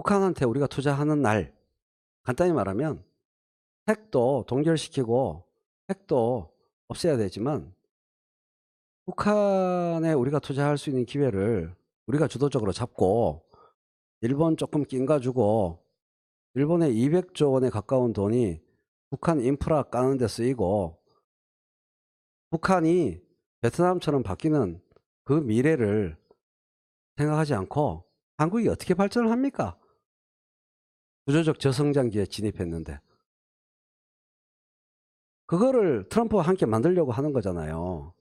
북한한테 우리가 투자하는 날, 간단히 말하면 핵도 동결시키고 핵도 없애야 되지만 북한에 우리가 투자할 수 있는 기회를 우리가 주도적으로 잡고 일본 조금 낀가 주고 일본의 200조 원에 가까운 돈이 북한 인프라 까는 데 쓰이고 북한이 베트남처럼 바뀌는 그 미래를 생각하지 않고 한국이 어떻게 발전을 합니까? 구조적 저성장기에 진입했는데. 그거를 트럼프와 함께 만들려고 하는 거잖아요.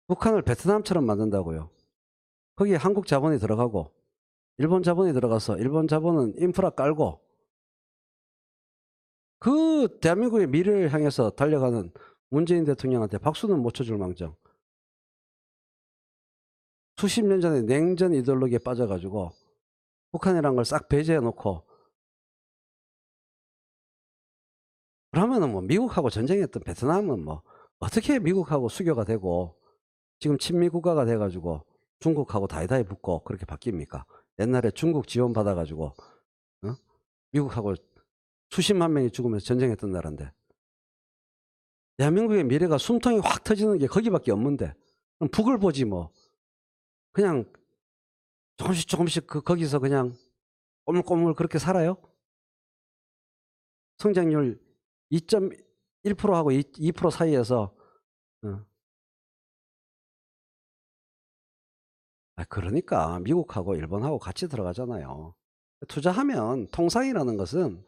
북한을 베트남처럼 만든다고요. 거기에 한국 자본이 들어가고 일본 자본이 들어가서 일본 자본은 인프라 깔고 그 대한민국의 미래를 향해서 달려가는 문재인 대통령한테 박수는 못 쳐줄 망정 수십 년 전에 냉전 이데올로기에 빠져가지고 북한이란 걸 싹 배제해 놓고 그러면은 뭐 미국하고 전쟁했던 베트남은 뭐 어떻게 미국하고 수교가 되고 지금 친미 국가가 돼가지고 중국하고 다이다이 붙고 그렇게 바뀝니까? 옛날에 중국 지원 받아가지고 어? 미국하고 수십만 명이 죽으면서 전쟁했던 나라인데 대한민국의 미래가 숨통이 확 터지는 게 거기밖에 없는데 그럼 북을 보지 뭐 그냥 조금씩 조금씩 거기서 그냥 꼬물꼬물 그렇게 살아요? 성장률 2.1%하고 2% 사이에서 어. 그러니까 미국하고 일본하고 같이 들어가잖아요. 투자하면 통상이라는 것은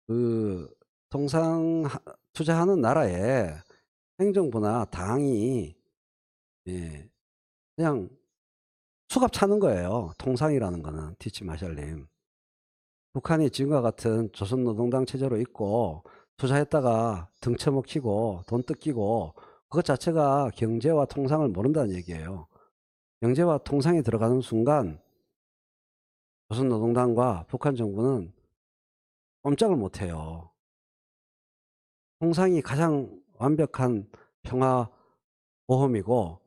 그 투자하는 나라의 행정부나 당이 예, 그냥 수갑 차는 거예요. 통상이라는 거는 티치 마샬님. 북한이 지금과 같은 조선노동당 체제로 있고 투자했다가 등 처먹히고 돈 뜯기고 그것 자체가 경제와 통상을 모른다는 얘기예요. 경제와 통상이 들어가는 순간 조선노동당과 북한 정부는 꼼짝을 못해요. 통상이 가장 완벽한 평화 보험이고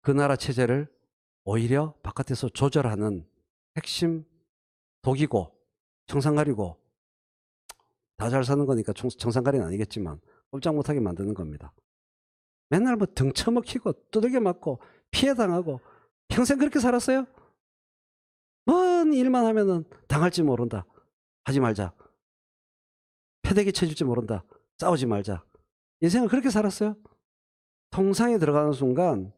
그 나라 체제를 오히려 바깥에서 조절하는 핵심 독이고 청산가리고 다 잘 사는 거니까 청산가리는 아니겠지만 꼼짝 못하게 만드는 겁니다. 맨날 뭐 등 처먹히고 두들겨 맞고 피해 당하고 평생 그렇게 살았어요? 뭔 일만 하면은 당할지 모른다. 하지 말자. 패대기 쳐줄지 모른다. 싸우지 말자. 인생을 그렇게 살았어요? 통상에 들어가는 순간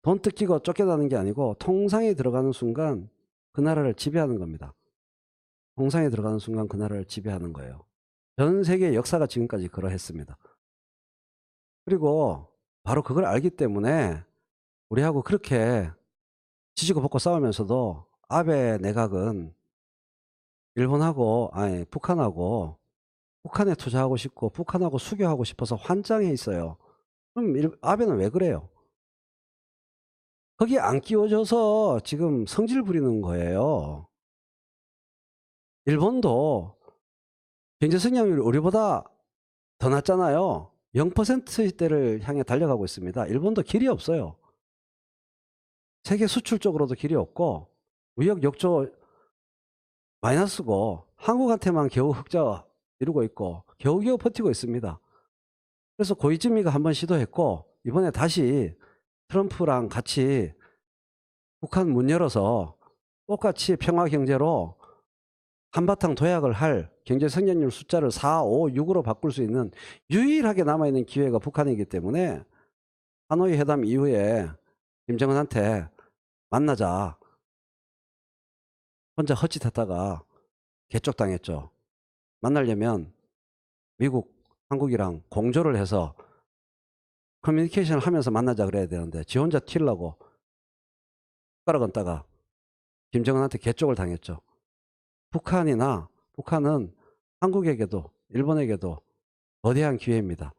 돈 뜯기고 쫓겨나는 게 아니고 통상에 들어가는 순간 그 나라를 지배하는 겁니다. 통상에 들어가는 순간 그 나라를 지배하는 거예요. 전 세계 역사가 지금까지 그러했습니다. 그리고 바로 그걸 알기 때문에 우리하고 그렇게 지지고 볶고 싸우면서도 아베 내각은 북한하고 북한에 투자하고 싶고 북한하고 수교하고 싶어서 환장해 있어요. 그럼 아베는 왜 그래요? 거기에 안 끼워져서 지금 성질 부리는 거예요. 일본도 경제 성장률이 우리보다 더 낮잖아요. 0%대를 향해 달려가고 있습니다. 일본도 길이 없어요. 세계 수출 쪽으로도 길이 없고 무역 역조 마이너스고 한국한테만 겨우 흑자 이루고 있고 겨우겨우 버티고 있습니다. 그래서 고이즈미가 한번 시도했고 이번에 다시 트럼프랑 같이 북한 문 열어서 똑같이 평화경제로 한바탕 도약을 할 경제 성장률 숫자를 4, 5, 6으로 바꿀 수 있는 유일하게 남아있는 기회가 북한이기 때문에 하노이 회담 이후에 김정은한테 만나자. 혼자 헛짓했다가 개쪽당했죠. 만나려면 미국, 한국이랑 공조를 해서 커뮤니케이션을 하면서 만나자 그래야 되는데 지 혼자 튀려고 숟가락 얹다가 김정은한테 개쪽을 당했죠. 북한은 한국에게도 일본에게도 거대한 기회입니다.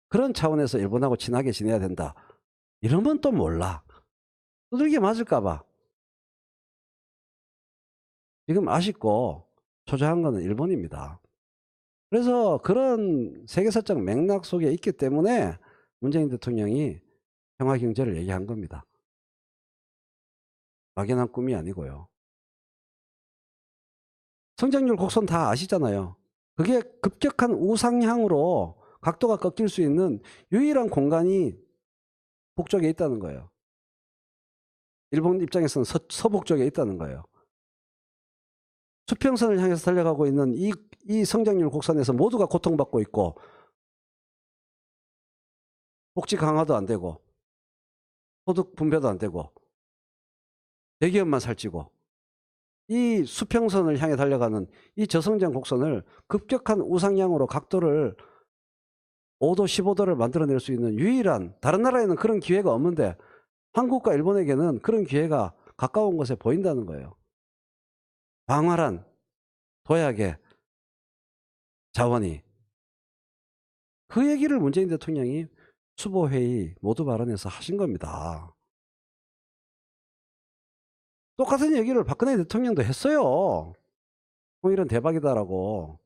그런 차원에서 일본하고 친하게 지내야 된다. 이러면 또 몰라. 두들겨 맞을까 봐. 지금 아쉽고 초조한 거는 일본입니다. 그래서 그런 세계사적 맥락 속에 있기 때문에 문재인 대통령이 평화 경제를 얘기한 겁니다. 막연한 꿈이 아니고요. 성장률 곡선 다 아시잖아요. 그게 급격한 우상향으로 각도가 꺾일 수 있는 유일한 공간이 북쪽에 있다는 거예요. 일본 입장에서는 서북쪽에 있다는 거예요. 수평선을 향해서 달려가고 있는 이 성장률 곡선에서 모두가 고통받고 있고, 복지 강화도 안 되고, 소득 분배도 안 되고, 대기업만 살찌고, 이 수평선을 향해 달려가는 이 저성장 곡선을 급격한 우상향으로 각도를 5도 15도를 만들어낼 수 있는 유일한, 다른 나라에는 그런 기회가 없는데 한국과 일본에게는 그런 기회가 가까운 곳에 보인다는 거예요. 광활한 도약의 자원이. 그 얘기를 문재인 대통령이 수보회의 모두 발언에서 하신 겁니다. 똑같은 얘기를 박근혜 대통령도 했어요. 통일은 대박이다라고.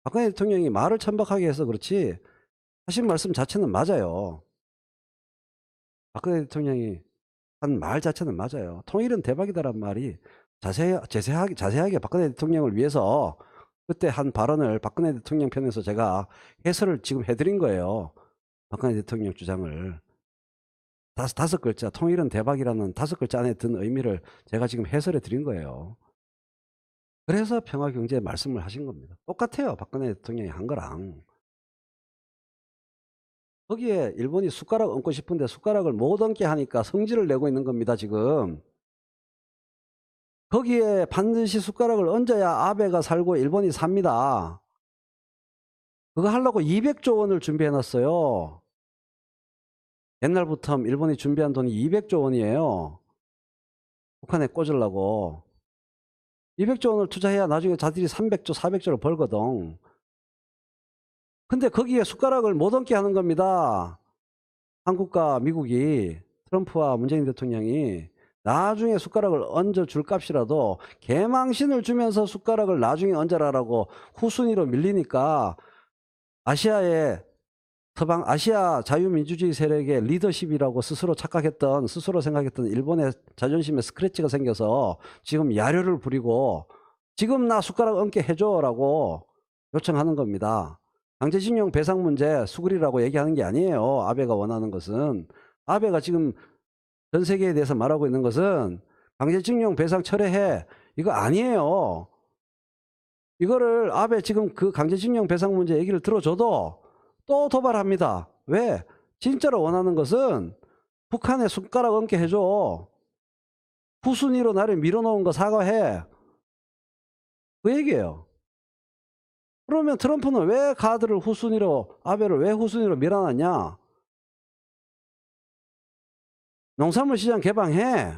박근혜 대통령이 말을 천박하게 해서 그렇지 하신 말씀 자체는 맞아요. 박근혜 대통령이 한 말 자체는 맞아요. 통일은 대박이다란 말이 자세하게 박근혜 대통령을 위해서 그때 한 발언을 박근혜 대통령 편에서 제가 해설을 지금 해드린 거예요. 박근혜 대통령 주장을. 다섯 글자, 통일은 대박이라는 5글자 안에 든 의미를 제가 지금 해설해 드린 거예요. 그래서 평화경제 말씀을 하신 겁니다. 똑같아요. 박근혜 대통령이 한 거랑. 거기에 일본이 숟가락 얹고 싶은데 숟가락을 못 얹게 하니까 성질을 내고 있는 겁니다, 지금. 거기에 반드시 숟가락을 얹어야 아베가 살고 일본이 삽니다. 그거 하려고 200조 원을 준비해 놨어요. 옛날부터 일본이 준비한 돈이 200조 원이에요. 북한에 꽂으려고. 200조 원을 투자해야 나중에 자들이 300조, 400조를 벌거든. 근데 거기에 숟가락을 못 얹게 하는 겁니다. 한국과 미국이, 트럼프와 문재인 대통령이 나중에 숟가락을 얹어줄 값이라도 개망신을 주면서 숟가락을 나중에 얹어라라고 후순위로 밀리니까 아시아의 아시아 자유민주주의 세력의 리더십이라고 스스로 생각했던 일본의 자존심에 스크래치가 생겨서 지금 야료를 부리고 지금 나 숟가락 얹게 해줘라고 요청하는 겁니다. 강제징용 배상 문제 수그리라고 얘기하는 게 아니에요. 아베가 원하는 것은. 아베가 지금 전 세계에 대해서 말하고 있는 것은 강제징용 배상 철회해. 이거 아니에요. 이거를 아베 지금 그 강제징용 배상 문제 얘기를 들어줘도 또 도발합니다. 왜? 진짜로 원하는 것은 북한에 숟가락 얹게 해줘. 후순위로 나를 밀어놓은 거 사과해. 그 얘기예요. 그러면 트럼프는 왜 카드를 아베를 왜 후순위로 밀어놨냐? 농산물 시장 개방해.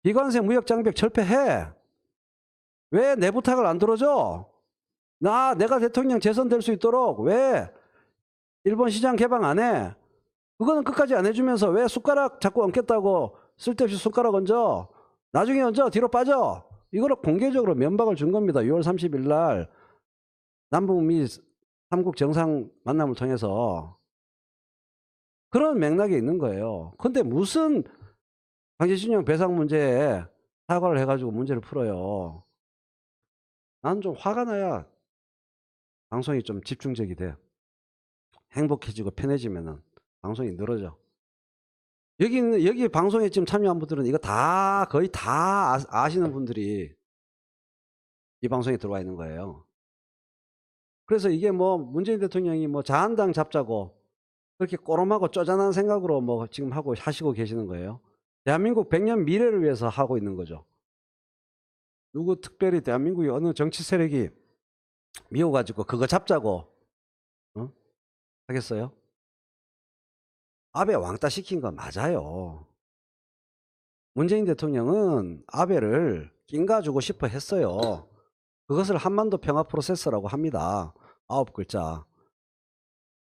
비관세 무역 장벽 철폐해. 왜 내 부탁을 안 들어줘? 내가 대통령 재선될 수 있도록 왜 일본 시장 개방 안 해? 그거는 끝까지 안 해주면서 왜 숟가락 자꾸 얹겠다고 쓸데없이 숟가락 얹어? 나중에 얹어. 뒤로 빠져. 이거를 공개적으로 면박을 준 겁니다. 6월 30일 날 남북미 3국 정상 만남을 통해서. 그런 맥락이 있는 거예요. 근데 무슨 강제징용 배상 문제에 사과를 해가지고 문제를 풀어요. 난 좀 화가 나야 방송이 좀 집중적이 돼. 행복해지고 편해지면은 방송이 늘어져. 여기 방송에 지금 참여한 분들은 이거 거의 다 아시는 분들이 이 방송에 들어와 있는 거예요. 그래서 이게 뭐 문재인 대통령이 뭐 자한당 잡자고 그렇게 꼬롬하고 쪼잔한 생각으로 뭐 지금 하시고 계시는 거예요. 대한민국 100년 미래를 위해서 하고 있는 거죠. 누구 특별히 대한민국의 어느 정치 세력이 미워가지고 그거 잡자고 하겠어요? 아베 왕따 시킨 거 맞아요. 문재인 대통령은 아베를 낑가주고 싶어 했어요. 그것을 한반도 평화 프로세스라고 합니다. 9글자.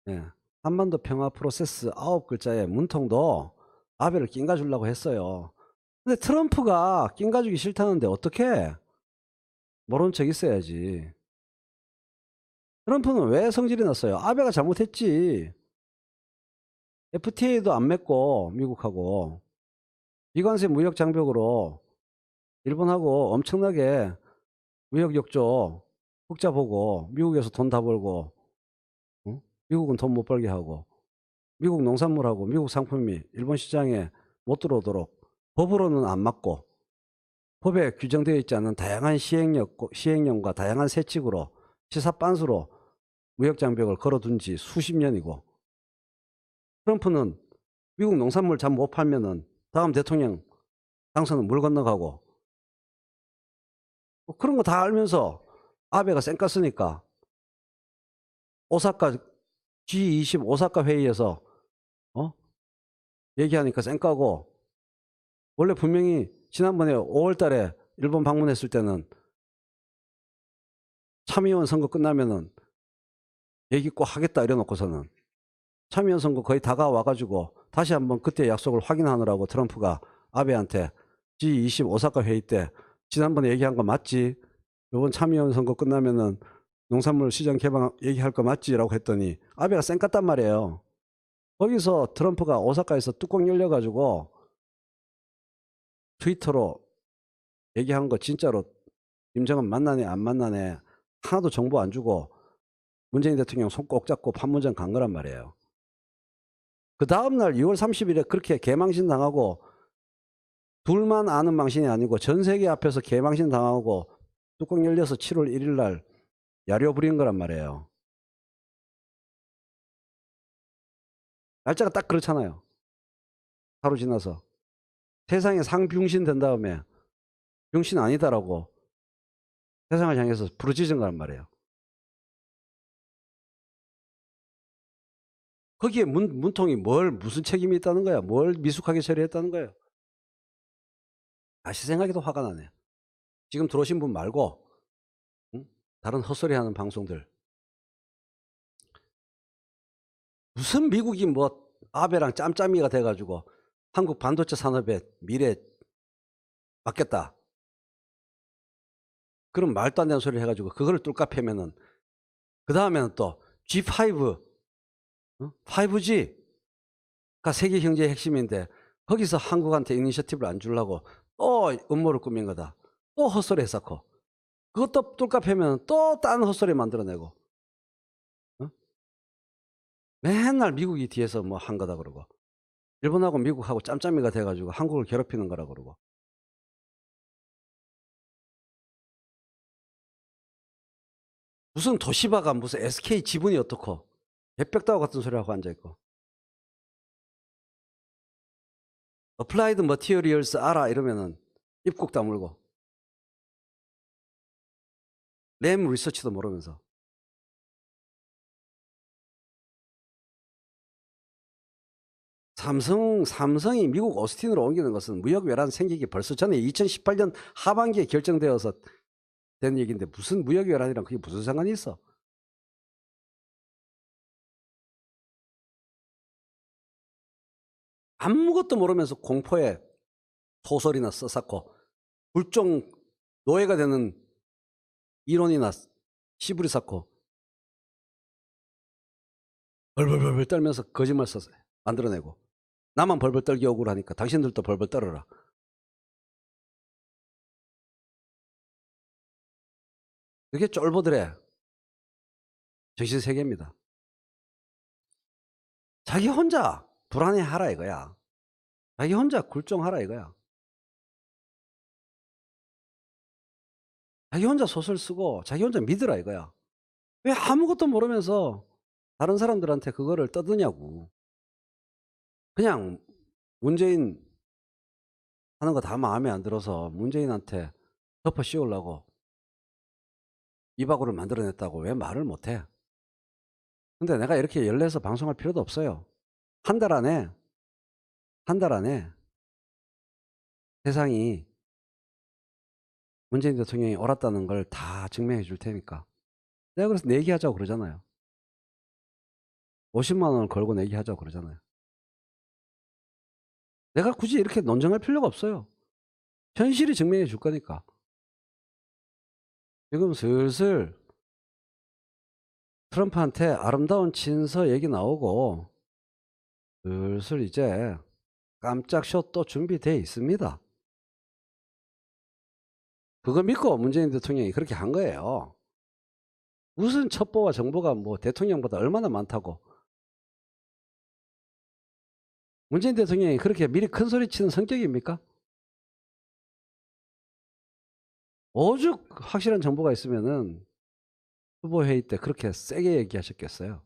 예. 한반도 평화 프로세스 9글자의 문통도 아베를 낑가주려고 했어요. 근데 트럼프가 낑가주기 싫다는데 어떻게? 모른 척 있어야지. 트럼프는 왜 성질이 났어요? 아베가 잘못했지. FTA도 안 맺고 미국하고 비관세 무역 장벽으로 일본하고 엄청나게 무역 역조 흑자 보고 미국에서 돈 다 벌고 미국은 돈 못 벌게 하고 미국 농산물하고 미국 상품이 일본 시장에 못 들어오도록 법으로는 안 막고 법에 규정되어 있지 않은 다양한 시행령과 다양한 세칙으로 시사빤스로 무역 장벽을 걸어둔 지 수십 년이고 트럼프는 미국 농산물 잘 못 팔면은 다음 대통령 당선은 물 건너가고 그런 거 다 알면서 아베가 쌩까 쓰니까 오사카 G20 오사카 회의에서 얘기하니까 쌩까고 원래 분명히 지난번에 5월 달에 일본 방문했을 때는 참의원 선거 끝나면은 얘기 꼭 하겠다 이래놓고서는 참의원 선거 거의 다가와가지고 다시 한번 그때 약속을 확인하느라고 트럼프가 아베한테 G20 오사카 회의 때 지난번에 얘기한 거 맞지? 이번 참의원 선거 끝나면은 농산물 시장 개방 얘기할 거 맞지? 라고 했더니 아베가 쌩깠단 말이에요. 거기서 트럼프가 오사카에서 뚜껑 열려가지고 트위터로 얘기한 거 진짜로 김정은 만나네 안 만나네 하나도 정보 안 주고 문재인 대통령 손 꼭 잡고 판문점 간 거란 말이에요. 그 다음날 2월 30일에 그렇게 개망신 당하고 둘만 아는 망신이 아니고 전 세계 앞에서 개망신 당하고 뚜껑 열려서 7월 1일 날 야료 부린 거란 말이에요. 날짜가 딱 그렇잖아요. 하루 지나서 세상에 상병신 된 다음에 병신 아니다라고 세상을 향해서 부르짖은 거란 말이에요. 거기에 문통이 무슨 책임이 있다는 거야? 뭘 미숙하게 처리했다는 거예요? 다시 생각해도 화가 나네. 지금 들어오신 분 말고 다른 헛소리 하는 방송들. 무슨 미국이 뭐 아베랑 짬짬이가 돼가지고 한국 반도체 산업의 미래 맡겠다. 그런 말도 안 되는 소리를 해가지고 그거를 뚫까 패면은 그 다음에는 또 G5, 5G가 세계 경제의 핵심인데 거기서 한국한테 이니셔티브를 안 주려고 또 음모를 꾸민 거다. 또 헛소리 했었고 그것도 뚫까 패면 또 딴 헛소리 만들어내고 맨날 미국이 뒤에서 뭐 한 거다 그러고 일본하고 미국하고 짬짬이가 돼가지고 한국을 괴롭히는 거라 그러고 무슨 도시바가 무슨 SK 지분이 어떻고 백백다와 같은 소리 하고 앉아있고 어플라이드 머티리얼스 알아 이러면은 입국 다물고 램 리서치도 모르면서 삼성이 미국 오스틴으로 옮기는 것은 무역 외란 생기기 벌써 전에 2018년 하반기에 결정되어서 된 얘기인데 무슨 무역 외란이랑 그게 무슨 상관이 있어? 아무것도 모르면서 공포에 소설이나 써쌓고 불종 노예가 되는 이론이나 시부리 쌓고 벌벌벌 떨면서 거짓말 써서 만들어내고 나만 벌벌 떨기 억울하니까 당신들도 벌벌 떨어라. 그게 쫄보들의 정신세계입니다. 자기 혼자 불안해하라 이거야. 자기 혼자 굴종하라 이거야. 자기 혼자 소설 쓰고 자기 혼자 믿으라 이거야. 왜 아무것도 모르면서 다른 사람들한테 그거를 떠드냐고. 그냥 문재인 하는 거 다 마음에 안 들어서 문재인한테 덮어 씌우려고 이바구를 만들어냈다고 왜 말을 못해? 근데 내가 이렇게 열내서 방송할 필요도 없어요. 한 달 안에 세상이 문재인 대통령이 옳았다는 걸 다 증명해 줄 테니까. 내가 그래서 내기하자고 그러잖아요. 50만 원을 걸고 내기하자고 그러잖아요. 내가 굳이 이렇게 논쟁할 필요가 없어요. 현실이 증명해 줄 거니까. 지금 슬슬 트럼프한테 아름다운 친서 얘기 나오고 슬슬 이제 깜짝 쇼 또 준비돼 있습니다. 그거 믿고 문재인 대통령이 그렇게 한 거예요. 무슨 첩보와 정보가 뭐 대통령보다 얼마나 많다고. 문재인 대통령이 그렇게 미리 큰 소리 치는 성격입니까? 오죽 확실한 정보가 있으면은 후보 회의 때 그렇게 세게 얘기하셨겠어요.